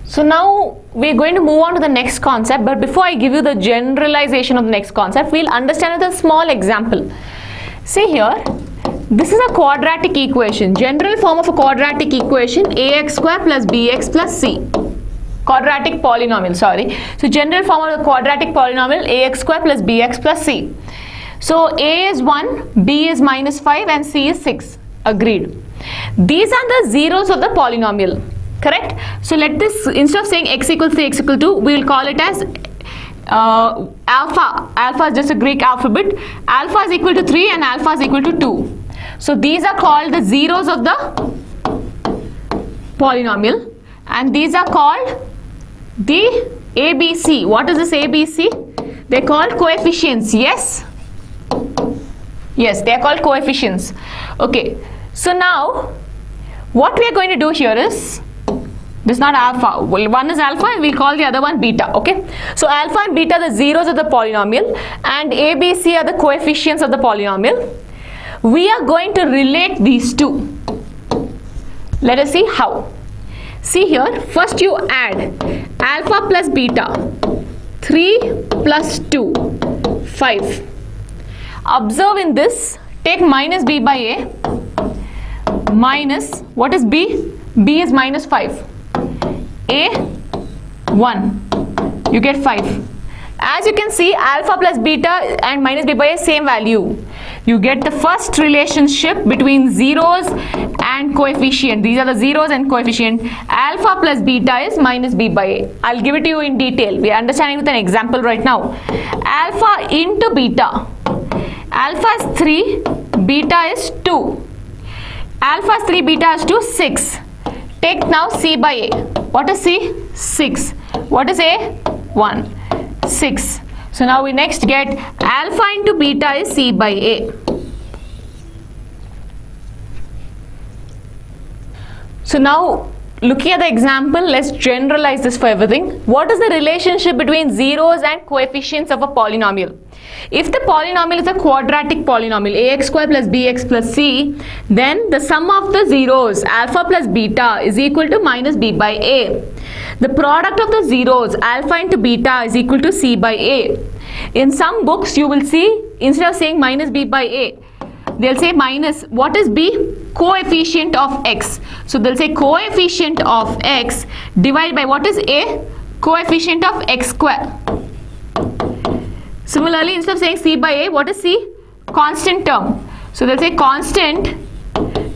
So now we're going to move on to the next concept, but before I give you the generalization of the next concept, we'll understand with a small example. See here, this is a quadratic equation, general form of a quadratic equation, ax square plus bx plus c. Quadratic polynomial, sorry. So general form of the quadratic polynomial, ax square plus bx plus c. So a is 1, b is -5 and c is 6. Agreed. These are the zeros of the polynomial. Correct? So let this, instead of saying x equals 3, x equals 2, we will call it as alpha. Alpha is just a Greek alphabet. Alpha is equal to 3 and alpha is equal to 2. So these are called the zeros of the polynomial, and these are called the ABC. What is this ABC? They are called coefficients. Yes? Yes, they are called coefficients. Okay. So now, what we are going to do here is, this is not alpha. Well, one is alpha and we'll call the other one beta. Okay. So alpha and beta are the zeros of the polynomial, and A, B, C are the coefficients of the polynomial. We are going to relate these two. Let us see how. See here, first you add alpha plus beta, 3 plus 2, 5. Observe in this, take minus b by a, minus, what is b? b is -5. A, 1. You get 5. As you can see, alpha plus beta and minus b by a same value. You get the first relationship between zeros and coefficient. These are the zeros and coefficient. Alpha plus beta is minus b by a. I'll give it to you in detail. We are understanding with an example right now. Alpha into beta. Alpha is 3, beta is 2. Alpha is 3, beta is 2, 6. Take now c by a. What is c? 6. What is a? 1. 6. So now we next get alpha into beta is c by a. So now looking at the example, let's generalize this for everything. What is the relationship between zeros and coefficients of a polynomial? If the polynomial is a quadratic polynomial, ax square plus bx plus c, then the sum of the zeros, alpha plus beta, is equal to minus b by a. The product of the zeros, alpha into beta, is equal to c by a. In some books, you will see, instead of saying minus b by a, they'll say minus, what is b? Coefficient of x. So they'll say coefficient of x divided by, what is a? Coefficient of x square. Similarly, instead of saying c by a, what is c? Constant term. So they'll say constant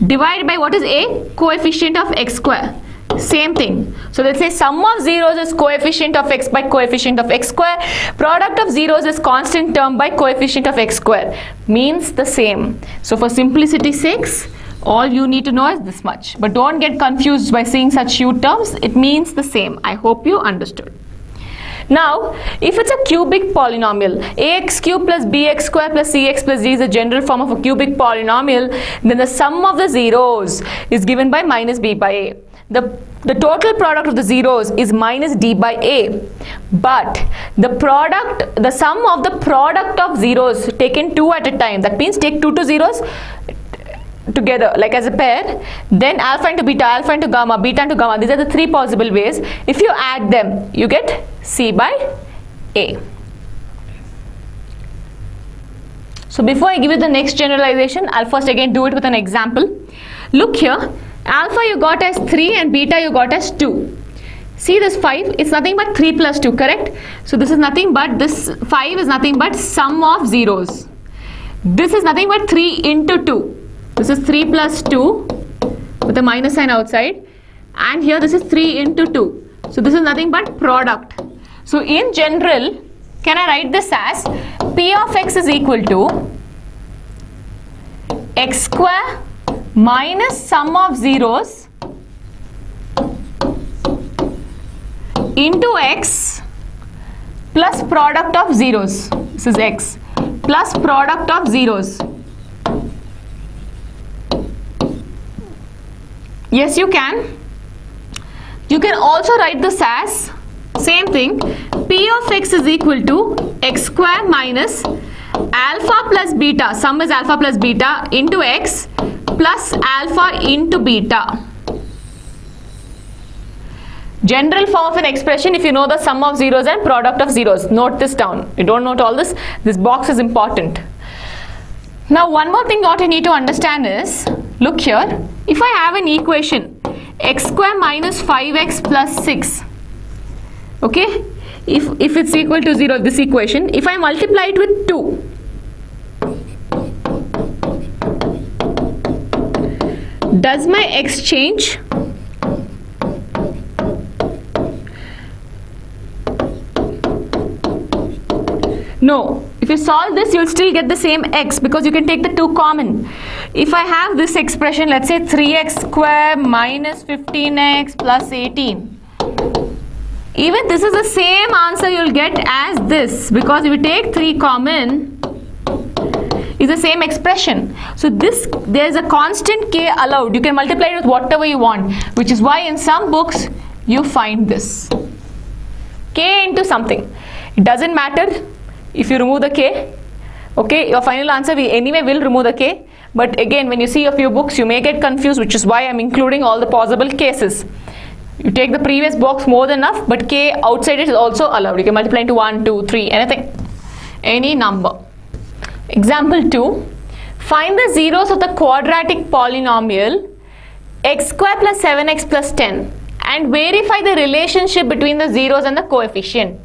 divided by, what is a? Coefficient of x square. Same thing. So they'll say sum of zeros is coefficient of x by coefficient of x square. Product of zeros is constant term by coefficient of x square. Means the same. So for simplicity's sake, all you need to know is this much. But don't get confused by seeing such few terms. It means the same. I hope you understood. Now, if it's a cubic polynomial, ax cube plus bx square plus cx plus d is a general form of a cubic polynomial, then the sum of the zeros is given by minus b by a. The total product of the zeros is minus d by a, but the sum of the product of zeros taken 2 at a time, that means take 2 zeros together like as a pair, then alpha into beta, alpha into gamma, beta into gamma, these are the 3 possible ways. If you add them, you get c by a. So before I give you the next generalization, I'll first again do it with an example. Look here, alpha you got as 3 and beta you got as 2. See this 5, it's nothing but 3 plus 2, correct? So this is nothing but, this 5 is nothing but sum of zeros. This is nothing but 3 into 2. This is 3 plus 2 with a minus sign outside, and here this is 3 into 2. So this is nothing but product. So in general, can I write this as p of x is equal to x square minus sum of zeros into x plus product of zeros. This is x plus product of zeros. Yes, you can. You can also write this as same thing. P of x is equal to x square minus alpha plus beta. Sum is alpha plus beta into x plus alpha into beta. General form of an expression if you know the sum of zeros and product of zeros. Note this down. You don't note all this. This box is important. Now one more thing what you need to understand is, look here, if I have an equation x square minus 5x plus 6, okay, if it's equal to 0, this equation, if I multiply it with 2, does my x change? No. If you solve this, you'll still get the same x because you can take the 2 common. If I have this expression, let's say 3x square minus 15x plus 18. Even this is the same answer you'll get as this, because if you take 3 common, is the same expression. So this, there is a constant k allowed. You can multiply it with whatever you want, which is why in some books you find this k into something. It doesn't matter if you remove the k, okay, your final answer we anyway will remove the k, but again when you see a few books you may get confused, which is why I'm including all the possible cases. You take the previous box more than enough, but k outside it is also allowed. You can multiply into 1, 2, 3, anything, any number. Example 2, find the zeros of the quadratic polynomial x square plus 7x plus 10 and verify the relationship between the zeros and the coefficient.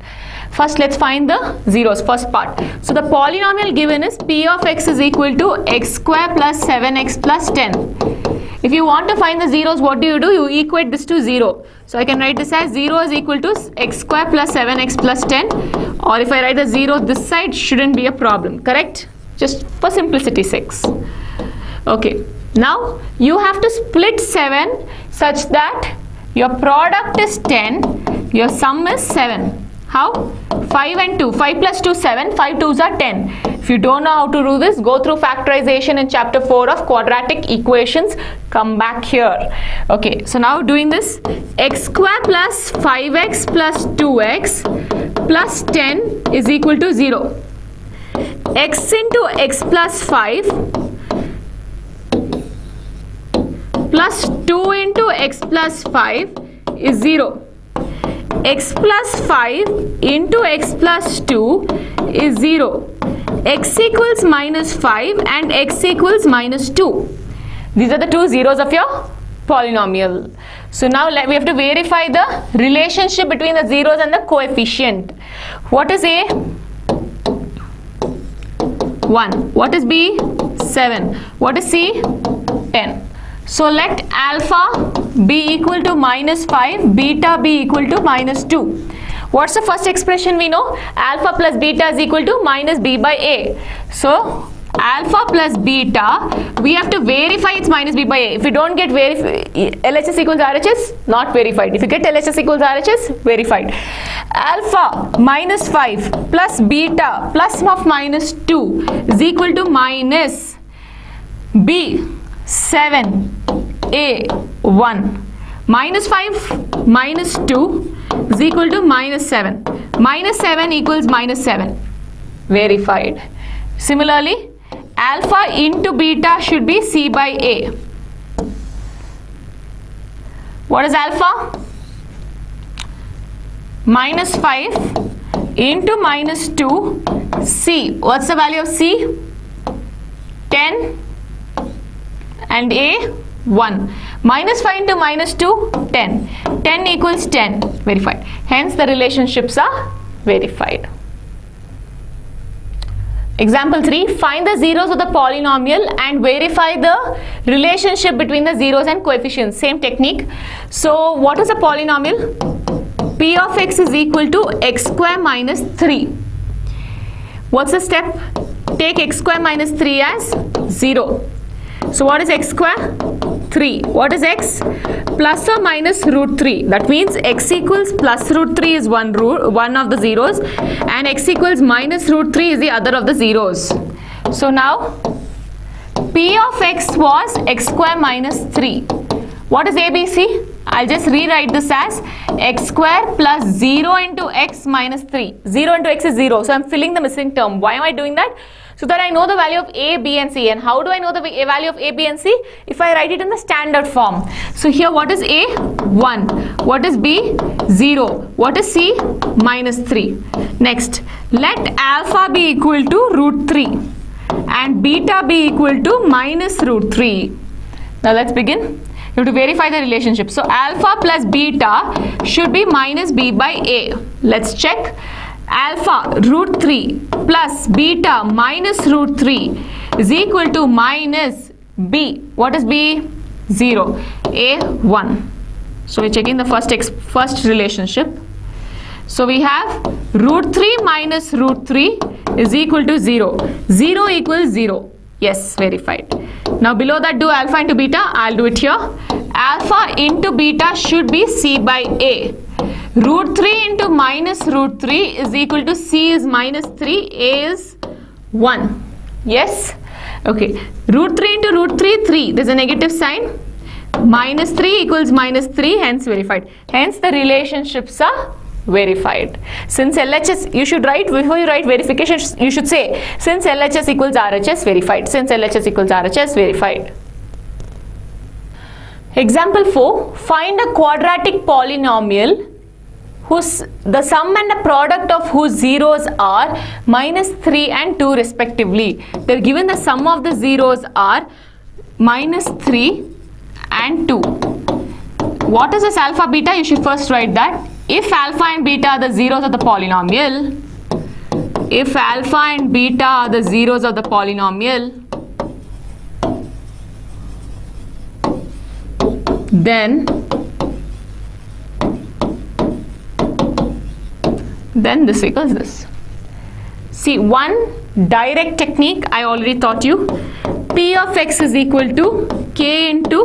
First let's find the zeros, first part. So the polynomial given is p of x is equal to x square plus 7x plus 10. If you want to find the zeros, what do? You equate this to 0. So I can write this as 0 is equal to x square plus 7x plus 10, or if I write the 0 this side, shouldn't be a problem, correct? Just for simplicity's sake. Okay, now you have to split 7 such that your product is 10, your sum is 7. How? 5 and 2. 5 plus 2, 7. 5 2s are 10. If you don't know how to do this, go through factorization in chapter 4 of quadratic equations. Come back here. Okay, so now doing this, x square plus 5x plus 2x plus 10 is equal to 0. X into x plus 5 plus 2 into x plus 5 is 0. X plus 5 into x plus 2 is 0. X equals minus 5 and x equals minus 2. These are the two zeros of your polynomial. So now we have to verify the relationship between the zeros and the coefficient. What is A? 1. What is B? 7. What is C? 10. So let alpha be equal to minus 5, beta be equal to minus 2. What's the first expression we know? Alpha plus beta is equal to minus b by a. So alpha plus beta, we have to verify it's minus b by a. If you don't get LHS equals RHS, not verified. If you get LHS equals RHS, verified. Alpha minus 5 plus beta plus of minus 2 is equal to minus b 7 a 1. Minus 5 minus 2 is equal to minus 7. Minus 7 equals minus 7. Verified. Similarly, alpha into beta should be c by a. What is alpha? Minus 5 into minus 2 c. What's the value of c? 10 and a 1. Minus 5 into minus 2, 10. 10 equals 10. Verified. Hence the relationships are verified. Example 3. Find the zeros of the polynomial and verify the relationship between the zeros and coefficients. Same technique. So what is a polynomial? P of x is equal to x square minus 3. What's the step? Take x square minus 3 as 0. So what is x square? 3. What is x? Plus or minus root 3. That means x equals plus root 3 is one of the zeros and x equals minus root 3 is the other of the zeros. So now P of x was x square minus 3. What is ABC? I'll just rewrite this as x square plus 0 into x minus 3. 0 into x is 0. So I'm filling the missing term. Why am I doing that? so that I know the value of A, B and C. And how do I know the value of A, B and C? If I write it in the standard form. So here what is A? 1. What is B? 0. What is C? -3. Next, let alpha be equal to √3 and beta be equal to -√3. Now let's begin. You have to verify the relationship. So alpha plus beta should be minus B by A. Let's check. Alpha √3 plus beta minus √3 is equal to minus B. What is B? 0. A 1. So we're checking the first relationship. So we have √3 minus √3 is equal to 0. 0 equals 0. Yes, verified. Now below that, do alpha into beta. I'll do it here. Alpha into beta should be C by A. √3 into minus √3 is equal to C is -3, A is 1. Yes? Okay. √3 into √3, 3. There's a negative sign. -3 equals -3, hence verified. Hence the relationships are verified. Since LHS, you should write, before you write verification, you should say, since LHS equals RHS, verified. Since LHS equals RHS, verified. Example 4, find a quadratic polynomial whose the sum and the product of whose zeros are -3 and 2 respectively. They're given the sum of the zeros are -3 and 2. What is this alpha beta? You should first write that. If alpha and beta are the zeros of the polynomial, if alpha and beta are the zeros of the polynomial, then this equals this. See, one direct technique I already taught you. P of x is equal to k into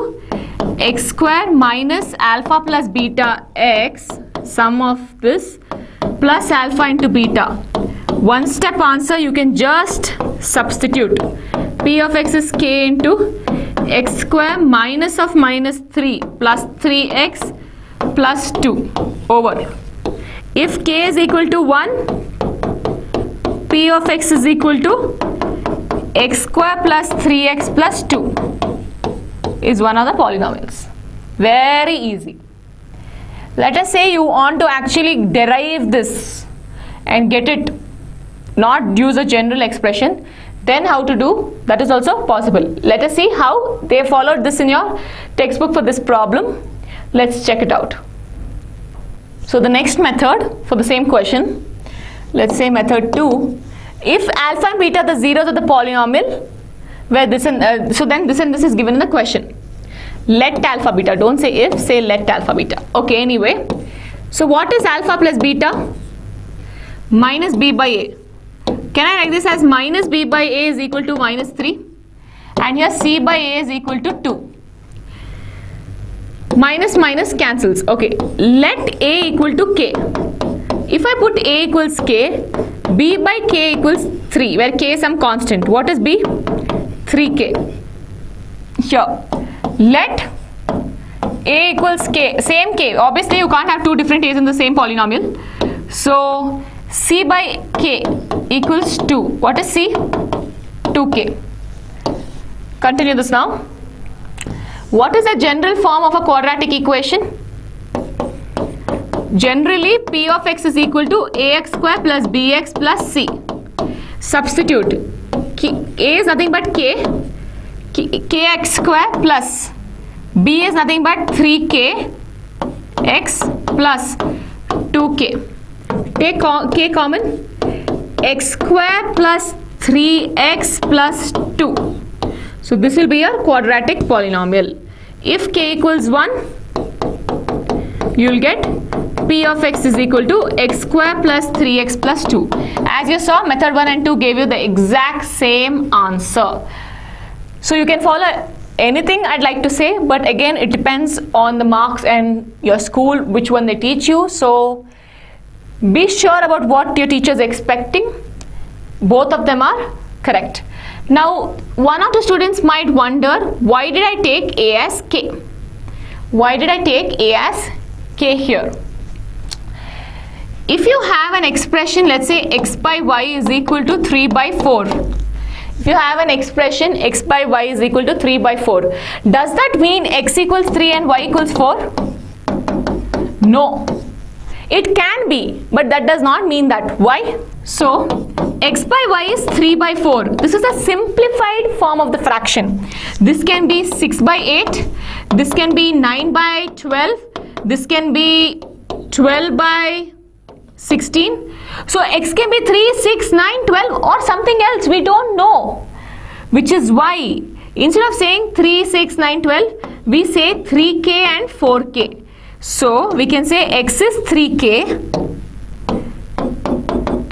x square minus alpha plus beta x, sum of this, plus alpha into beta. One step answer, you can just substitute. P of x is k into x square minus of -3 plus 3x plus 2 over. If k is equal to 1, P of x is equal to x square plus 3x plus 2 is one of the polynomials. Very easy. Let us say you want to actually derive this and get it, not use a general expression. Then how to do? That is also possible. Let us see how they followed this in your textbook for this problem. Let's check it out. So the next method for the same question, let's say method 2, if alpha and beta are the zeros of the polynomial, where this and so then this and this is given in the question. Let alpha beta, don't say if, say let alpha beta. Okay, anyway, so what is alpha plus beta? Minus b by a. Can I write this as minus b by a is equal to -3, and here c by a is equal to 2. Minus minus cancels. Okay, let a equal to k. If I put a equals k, b by k equals 3, where k is some constant. What is b? 3k. Here, let a equals k, same k. Obviously, you can't have two different a's in the same polynomial. So, c by k equals 2. What is c? 2k. Continue this now. What is the general form of a quadratic equation? Generally, p of x is equal to ax square plus bx plus c. Substitute. A is nothing but k. Kx square plus b is nothing but 3k x plus 2k. Take k common. X square plus 3x plus 2. So this will be your quadratic polynomial. If k equals 1, you will get p of x is equal to x square plus 3x plus 2. As you saw, method 1 and 2 gave you the exact same answer. So you can follow anything I'd like to say, but again it depends on the marks and your school, which one they teach you. So be sure about what your teacher is expecting. Both of them are correct. Now, one or two students might wonder, why did I take a as k? Why did I take a as k here? If you have an expression, let's say x by y is equal to 3 by 4, if you have an expression x by y is equal to 3 by 4, does that mean x equals 3 and y equals 4? No. It can be, but that does not mean that. Why? So, x by y is 3 by 4. This is a simplified form of the fraction. This can be 6 by 8. This can be 9 by 12. This can be 12 by 16. So, x can be 3, 6, 9, 12 or something else. We don't know. Which is why, instead of saying 3, 6, 9, 12, we say 3k and 4k. So, we can say x is 3k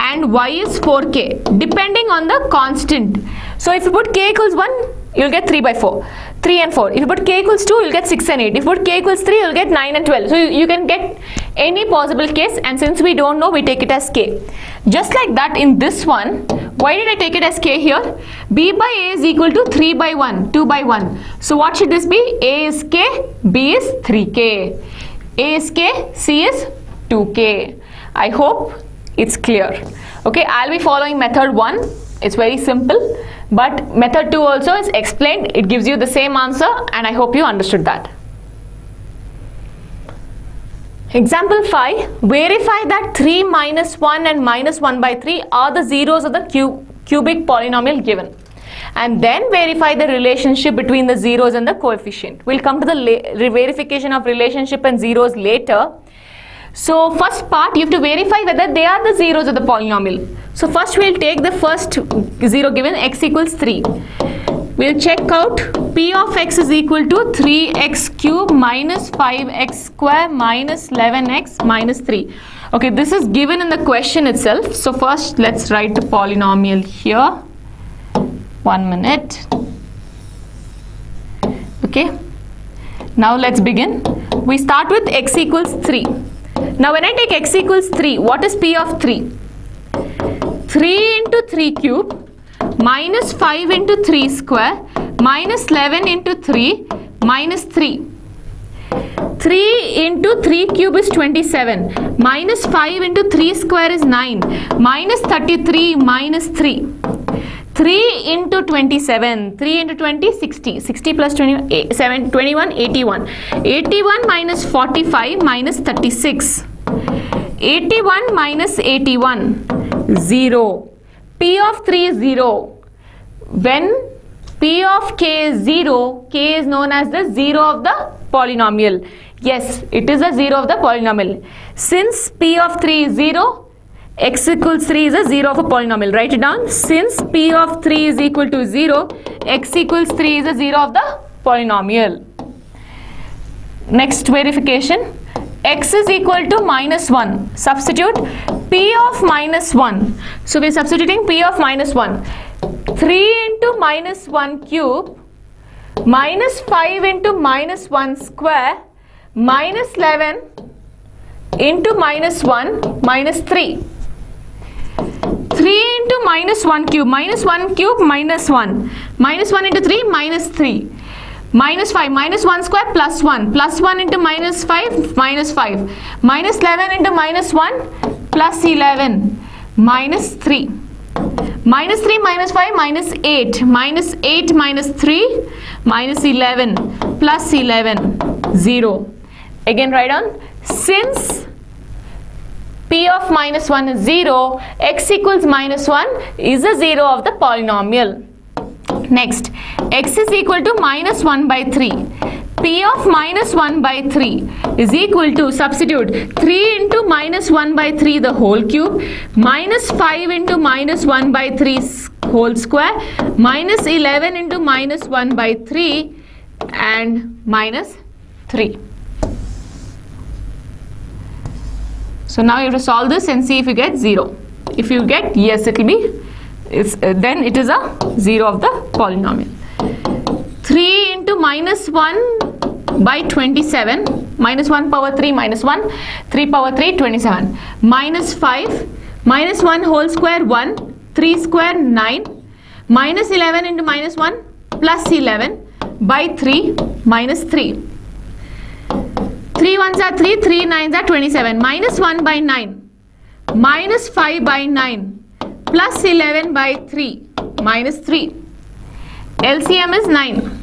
and y is 4k depending on the constant. So, if you put k equals 1, you will get 3 by 4. 3 and 4. If you put k equals 2, you will get 6 and 8. If you put k equals 3, you will get 9 and 12. So, you can get any possible case, and since we don't know, we take it as k. Just like that in this one, why did I take it as k here? B by a is equal to 3 by 1, 2 by 1. So, what should this be? A is k, B is 3k. A is k, C is 2k. I hope it's clear. Okay, I'll be following method 1. It's very simple. But method 2 also is explained. It gives you the same answer, and I hope you understood that. Example 5. Verify that 3 minus 1 and minus 1 by 3 are the zeros of the cubic polynomial given. And then verify the relationship between the zeros and the coefficient. We'll come to the verification of relationship and zeros later. So first part, you have to verify whether they are the zeros of the polynomial. So first we'll take the first zero given, x equals 3. We'll check out p of x is equal to 3x cube minus 5x square minus 11x minus 3. Okay, this is given in the question itself. So first let's write the polynomial here. 1 minute. Okay. Now let's begin. We start with x equals 3. Now when I take x equals 3, what is p of 3? 3 into 3 cube minus 5 into 3 square minus 11 into 3 minus 3. 3 into 3 cube is 27. Minus 5 into 3 square is 9. Minus 33 minus 3. 3 into 27. 3 into 20, 60. 60 plus 27, 21, 81. 81 minus 45 minus 36. 81 minus 81. 0. P of 3 is 0. When P of k is 0, k is known as the 0 of the polynomial. Yes, it is a 0 of the polynomial. Since P of 3 is 0, x equals 3 is a 0 of a polynomial. Write it down. Since P of 3 is equal to 0, x equals 3 is a 0 of the polynomial. Next verification. X is equal to minus 1. Substitute P of minus 1. So we are substituting P of minus 1. 3 into minus 1 cube minus 5 into minus 1 square minus 11 into minus 1 minus 3. 3 into minus 1 cube minus 1 cube minus 1. Minus 1 into 3 minus 3. Minus 5 minus 1 square plus 1. Plus 1 into minus 5 minus 5. Minus 11 into minus 1 plus 11 minus 3. Minus 3 minus 5 minus 8. Minus 8 minus 3 minus 11 plus 11 0. Again write down. Since P of minus 1 is 0, x equals minus 1 is a 0 of the polynomial. Next, x is equal to minus 1 by 3. P of minus 1 by 3 is equal to, substitute 3 into minus 1 by 3 the whole cube, minus 5 into minus 1 by 3 whole square, minus 11 into minus 1 by 3 and minus 3. So now you have to solve this and see if you get 0. If you get yes, it will be, then it is a 0 of the polynomial. 3 into minus 1 by 27, minus 1 power 3 minus 1, 3 power 3 27, minus 5, minus 1 whole square 1, 3 square 9, minus 11 into minus 1 plus 11 by 3 minus 3. 3 ones are 3, 3 nines are 27, minus 1 by 9, minus 5 by 9, plus 11 by 3, minus 3. LCM is 9.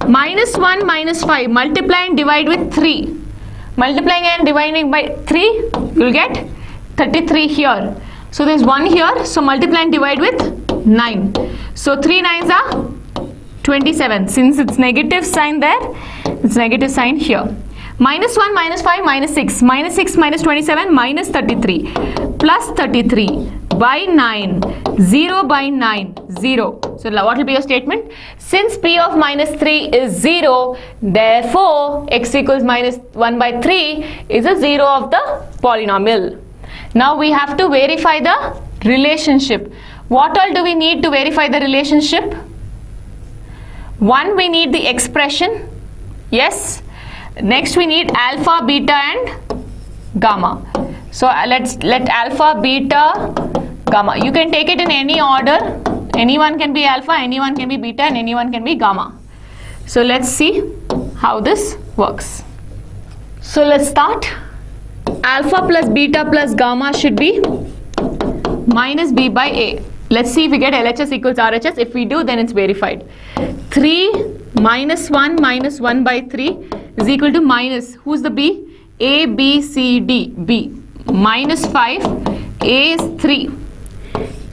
Minus 1 minus 5, multiply and divide with 3. Multiplying and dividing by 3, you will get 33 here. So there's 1 here, so multiply and divide with 9. So 3 9s are 27. Since it's negative sign there, it's negative sign here. Minus 1 minus 5 minus 6. Minus 6 minus 27 minus 33. Plus 33 by 9. 0 by 9. 0. So what will be your statement? Since P of minus 3 is 0, therefore x equals minus 1 by 3 is a 0 of the polynomial. Now we have to verify the relationship. What all do we need to verify the relationship? One, we need the expression. Yes. Next we need alpha, beta and gamma. So let alpha, beta, gamma. You can take it in any order. Anyone can be alpha, anyone can be beta, and anyone can be gamma. So let's see how this works. So let's start. Alpha plus beta plus gamma should be minus b by a. Let's see if we get LHS equals RHS. If we do, then it's verified. 3 minus 1 minus 1 by 3 is equal to minus, who's the b? A, B, C, D, B. Minus 5, A is 3.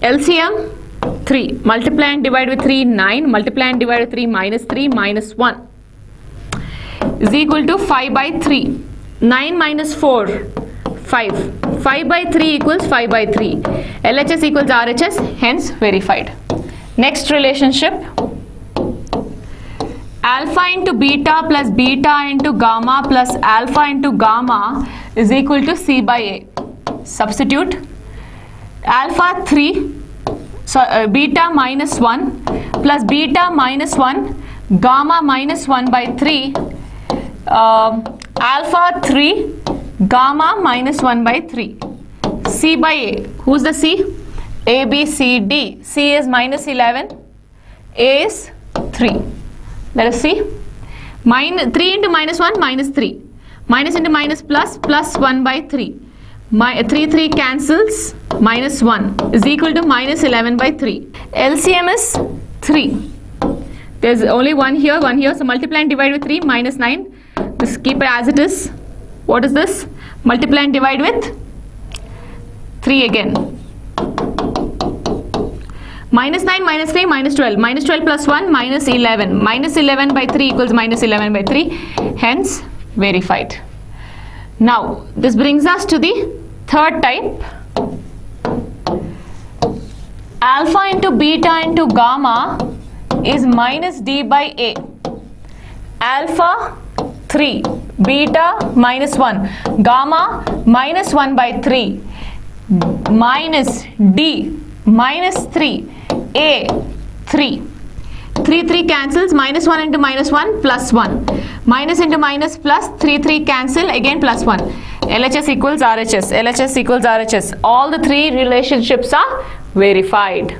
LCM 3. Multiply and divide with 3, 9. Multiply and divide with 3, minus 3, minus 1 is equal to 5 by 3. 9 minus 4, 5. 5 by 3 equals 5 by 3. LHS equals RHS, hence verified. Next relationship. Alpha into beta plus beta into gamma plus alpha into gamma is equal to C by A. Substitute. Alpha 3, so beta minus 1 plus beta minus 1, gamma minus 1 by 3, alpha 3, gamma minus 1 by 3. C by A. Who's the C? A, B, C, D. C is minus 11. A is 3. Let us see. 3 into minus 1, minus 3. Minus into minus plus, plus 1 by 3. 3 cancels, minus 1 is equal to minus 11 by 3. LCM is 3. There's only 1 here, 1 here. So multiply and divide with 3, minus 9. Just keep it as it is. What is this? Multiply and divide with 3 again. Minus 9 minus 3 minus 12. Minus 12 plus 1 minus 11. Minus 11 by 3 equals minus 11 by 3. Hence verified. Now this brings us to the third type. Alpha into beta into gamma is minus d by a. Alpha 3, beta minus 1, gamma minus 1 by 3, minus d minus 3, a 3. 3 cancels, minus 1 into minus 1 plus 1. Minus into minus plus, 3 cancel, again plus 1. LHS equals RHS. LHS equals RHS. All the three relationships are verified.